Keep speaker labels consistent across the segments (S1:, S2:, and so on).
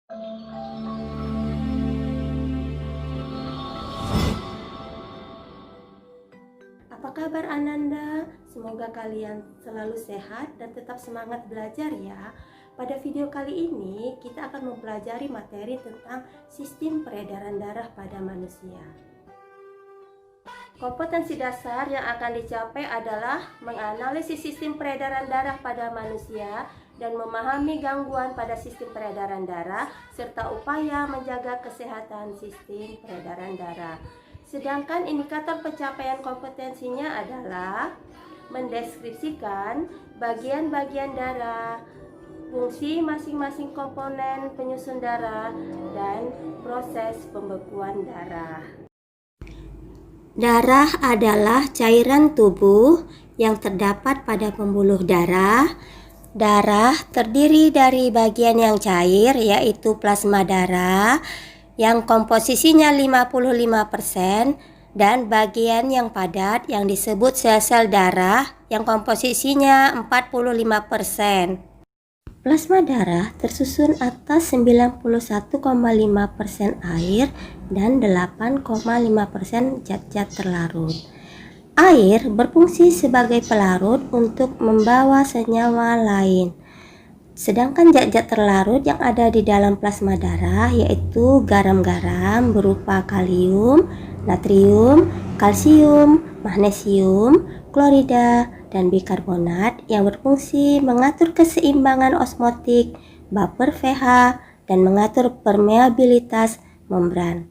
S1: Apa kabar Ananda? Semoga kalian selalu sehat dan tetap semangat belajar ya. Pada video kali ini kita akan mempelajari materi tentang sistem peredaran darah pada manusia. Kompetensi dasar yang akan dicapai adalah menganalisis sistem peredaran darah pada manusia dan memahami gangguan pada sistem peredaran darah serta upaya menjaga kesehatan sistem peredaran darah. Sedangkan indikator pencapaian kompetensinya adalah mendeskripsikan bagian-bagian darah, fungsi masing-masing komponen penyusun darah, dan proses pembekuan darah. Darah adalah cairan tubuh yang terdapat pada pembuluh darah. Darah terdiri dari bagian yang cair yaitu plasma darah yang komposisinya 55% dan bagian yang padat yang disebut sel-sel darah yang komposisinya 45%. Plasma darah tersusun atas 91,5% air dan 8,5% zat-zat terlarut. Air berfungsi sebagai pelarut untuk membawa senyawa lain. Sedangkan zat-zat terlarut yang ada di dalam plasma darah yaitu garam-garam berupa kalium, natrium, kalsium, magnesium, klorida, dan bikarbonat yang berfungsi mengatur keseimbangan osmotik, baper pH, dan mengatur permeabilitas membran.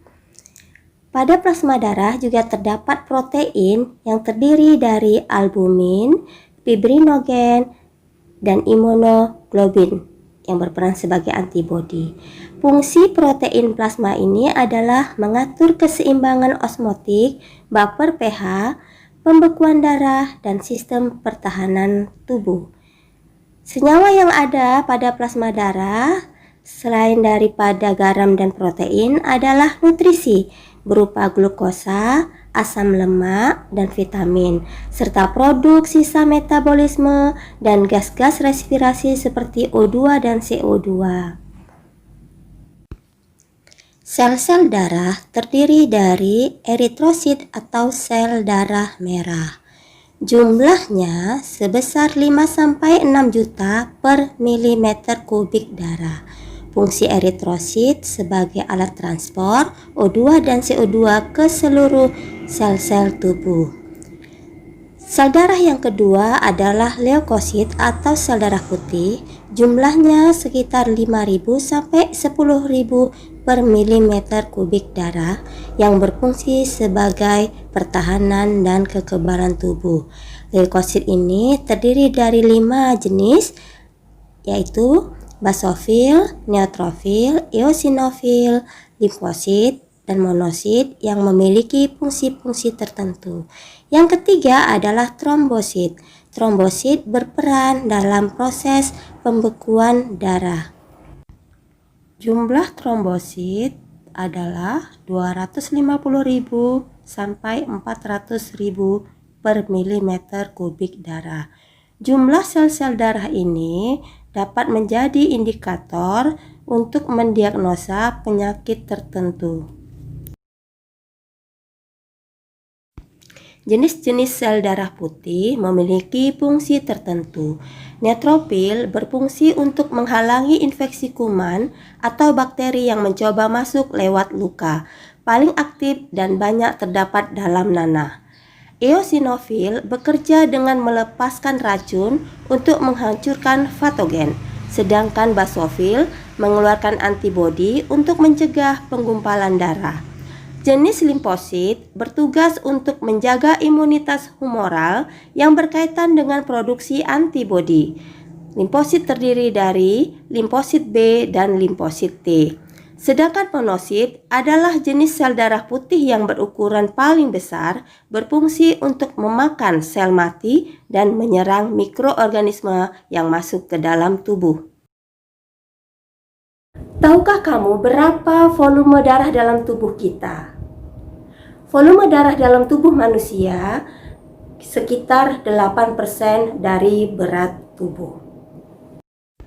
S1: Pada plasma darah juga terdapat protein yang terdiri dari albumin, fibrinogen, dan imunoglobulin yang berperan sebagai antibodi. Fungsi protein plasma ini adalah mengatur keseimbangan osmotik, baper pH, pembekuan darah, dan sistem pertahanan tubuh. Senyawa yang ada pada plasma darah selain daripada garam dan protein adalah nutrisi berupa glukosa, asam lemak, dan vitamin, serta produk sisa metabolisme dan gas-gas respirasi seperti O2 dan CO2. Sel-sel darah terdiri dari eritrosit atau sel darah merah. Jumlahnya sebesar 5-6 juta per milimeter kubik darah. Fungsi eritrosit sebagai alat transport O2 dan CO2 ke seluruh sel-sel tubuh. Sel darah yang kedua adalah leukosit atau sel darah putih. Jumlahnya sekitar 5.000 sampai 10.000 per milimeter kubik darah yang berfungsi sebagai pertahanan dan kekebalan tubuh. Leukosit ini terdiri dari 5 jenis yaitu basofil, neutrofil, eosinofil, limfosit, dan monosit yang memiliki fungsi-fungsi tertentu. Yang ketiga adalah trombosit. Trombosit berperan dalam proses pembekuan darah. Jumlah trombosit adalah 250.000 sampai 400.000 per milimeter kubik darah. Jumlah sel-sel darah ini dapat menjadi indikator untuk mendiagnosa penyakit tertentu. Jenis-jenis sel darah putih memiliki fungsi tertentu. Neutrofil berfungsi untuk menghalangi infeksi kuman atau bakteri yang mencoba masuk lewat luka. Paling aktif dan banyak terdapat dalam nanah. Eosinofil bekerja dengan melepaskan racun untuk menghancurkan patogen. Sedangkan basofil mengeluarkan antibodi untuk mencegah penggumpalan darah. Jenis limfosit bertugas untuk menjaga imunitas humoral yang berkaitan dengan produksi antibodi. Limfosit terdiri dari limfosit B dan limfosit T. Sedangkan monosit adalah jenis sel darah putih yang berukuran paling besar, berfungsi untuk memakan sel mati dan menyerang mikroorganisme yang masuk ke dalam tubuh. Tahukah kamu berapa volume darah dalam tubuh kita? Volume darah dalam tubuh manusia sekitar 8% dari berat tubuh.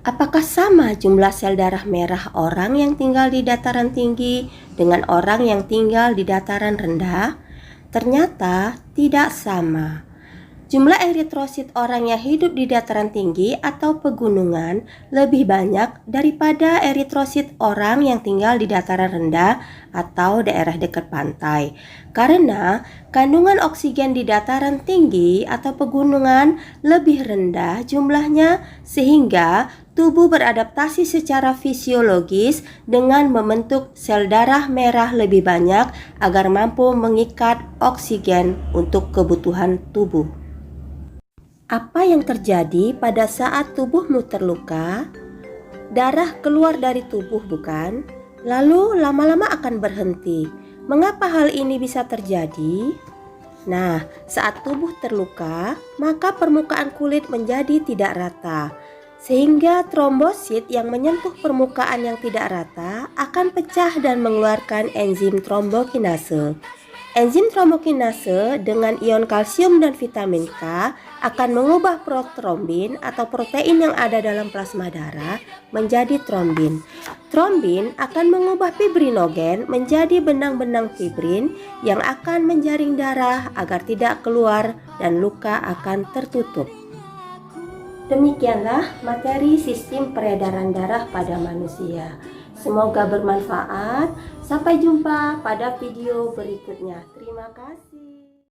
S1: Apakah sama jumlah sel darah merah orang yang tinggal di dataran tinggi dengan orang yang tinggal di dataran rendah? Ternyata tidak sama. Jumlah eritrosit orang yang hidup di dataran tinggi atau pegunungan lebih banyak daripada eritrosit orang yang tinggal di dataran rendah atau daerah dekat pantai. Karena kandungan oksigen di dataran tinggi atau pegunungan lebih rendah jumlahnya, sehingga tubuh beradaptasi secara fisiologis dengan membentuk sel darah merah lebih banyak agar mampu mengikat oksigen untuk kebutuhan tubuh. Apa yang terjadi pada saat tubuhmu terluka? Darah keluar dari tubuh, bukan? Lalu lama-lama akan berhenti. Mengapa hal ini bisa terjadi? Nah, saat tubuh terluka, maka permukaan kulit menjadi tidak rata, sehingga trombosit yang menyentuh permukaan yang tidak rata akan pecah dan mengeluarkan enzim trombokinase. Enzim trombokinase dengan ion kalsium dan vitamin K akan mengubah protrombin atau protein yang ada dalam plasma darah menjadi trombin. Trombin akan mengubah fibrinogen menjadi benang-benang fibrin yang akan menjaring darah agar tidak keluar dan luka akan tertutup. Demikianlah materi sistem peredaran darah pada manusia. Semoga bermanfaat. Sampai jumpa pada video berikutnya. Terima kasih.